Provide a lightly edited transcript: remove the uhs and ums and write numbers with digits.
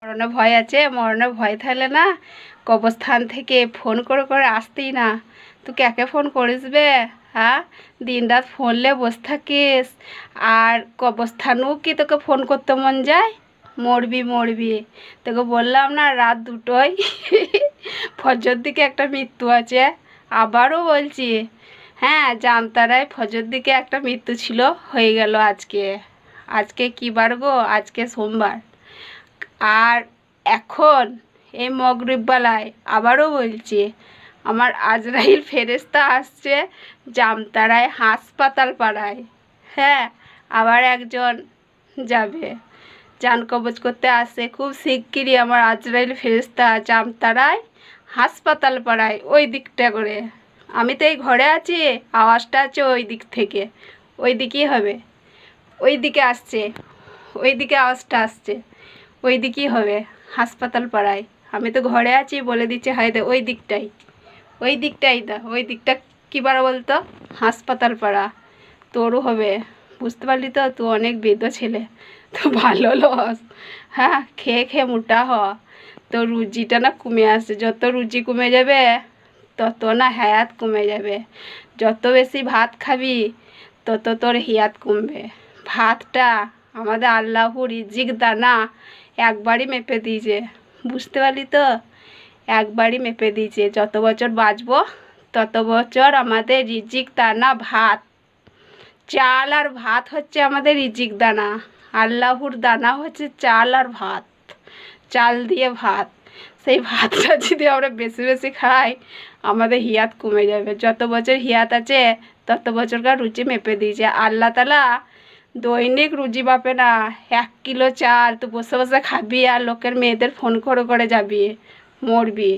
মরণে ভয় আছে, মরণে ভয় থাকলে না কবরস্থান থেকে ফোন করে করে আসতেই না। তুই কাকে ফোন করিস বে? হ্যাঁ, দিন রাত ফোনলে বসে থাকিস, আর কবরস্থানেও কি তোকে ফোন করতে মন যায়? মরবি মরবি, তোকে বললাম না রাত 2টোয় ফজর দিকে একটা মৃত্যু আছে। আবারও বলছি, হ্যাঁ, জামতারায় ফজর দিকে একটা মৃত্যু ছিল, হয়ে গেল আজকে। আজকে কী বার গো? আজকে সোমবার। আর এখন এই মগরিববেলায় আবারও বলছি, আমার আজরাইল ফেরেশতা আসছে জামতারায় হাসপাতাল পাড়ায়। হ্যাঁ, আবার একজন যাবে, জান কবজ করতে আসে। খুব শিগগিরই আমার আজরাইল ফেরেশতা জামতারায় হাসপাতাল পাড়ায়, ওই দিকটা করে। আমি তো এই ঘরে আছি, আওয়াজটা আছে ওই দিক থেকে, ওই দিকেই হবে, ওই দিকে আসছে, ওই দিকে আওয়াজটা আসছে, ওই দিকেই হবে, হাসপাতাল পাড়ায়। আমি তো ঘরে আছি, বলে দিচ্ছে হায়দা ওই দিকটাই, ওই দিকটাই দা, ওই দিকটা কী বার বলতো? হাসপাতাল পাড়া। তোরও হবে, বুঝতে পারলি তো? তুই অনেক বেদ ছেলে, তো ভালো লস। হ্যাঁ, খেয়ে খেয়ে মোটা হ, তোর রুজিটা না কমে আসছে। যত রুজি কমে যাবে তত না হায়াত কমে যাবে। যত বেশি ভাত খাবি তত তোর হিয়াত কমবে। ভাতটা আমাদের আল্লাহর রিজিক দানা একবারই মেপে দিয়েছে, বুঝতে পারলি তো? একবারই মেপে দিয়েছে, যত বছর বাঁচবো তত বছর আমাদের রিজিক দানা ভাত। চাল আর ভাত হচ্ছে আমাদের রিজিক দানা, আল্লাহর দানা হচ্ছে চাল আর ভাত, চাল দিয়ে ভাত। সেই ভাতটা যদি আমরা বেশি বেশি খাই আমাদের হিয়াত কমে যাবে। যত বছর হিয়াত আছে তত বছরকার রুচি মেপে দিয়েছে আল্লাহ তালা। দৈনিক রুজি বাপে না, 1 কিলো চাল তুই বসে বসে খাবি আর লোকের মেয়েদের ফোন করে করে যাবি, মরবি।